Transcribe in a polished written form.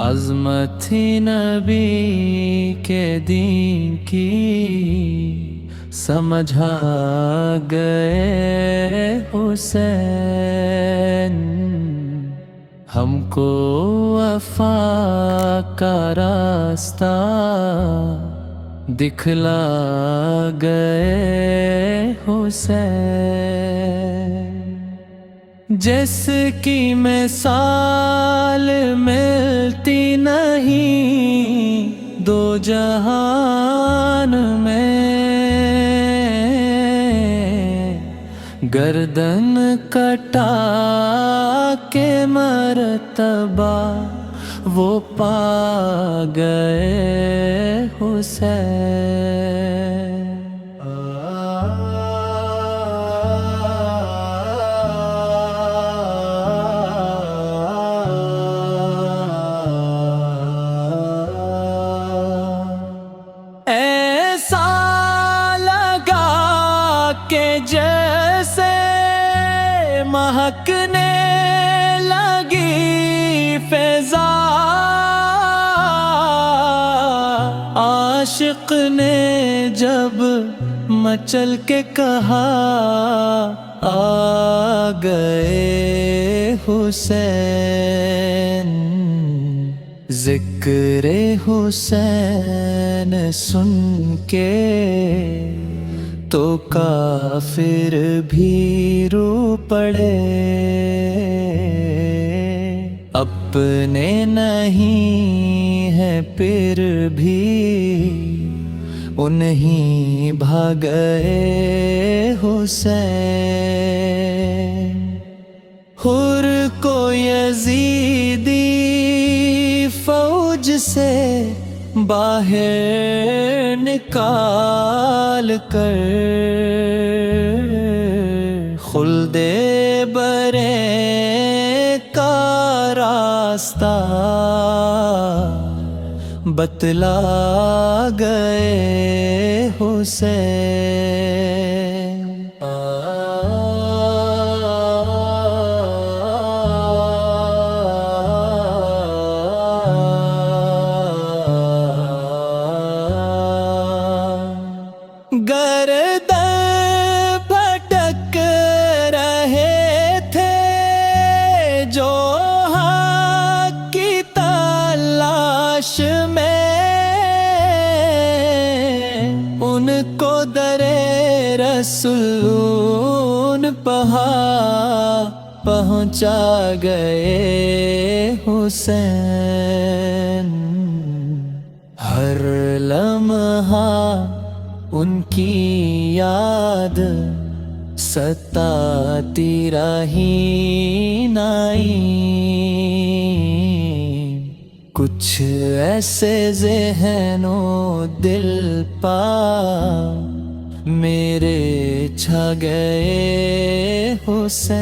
عظمت تھی نبی کے دین کی، سمجھا گئے حسین، ہم کو وفا کا راستہ دکھلا گئے حسین، جس کی مثال ملتی نہیں دو جہان میں، گردن کٹا کے مرتبہ وہ پا گئے حسین۔ ایسا لگا کہ جیسے مہکنے لگی فضا، عاشق نے جب مچل کے کہا آ گئے حسین، ذکر حسین سن کے تو کافر بھی رو پڑے، اپنے نہیں ہیں پھر بھی انہیں بھاگئے حسین، حر کو یزیدی فوج سے باہر نکال کر، خلد برے کا راستہ بتلا گئے حسین۔ گردن بھٹک رہے تھے جو حق کی تلاش میں، ان کو در رسول پہنچا گئے حسین، ہر لمحہ ان کی یاد ستاتی رہی نعیم، کچھ ایسے ذہن و دل پا میرے چھا گئے حسین۔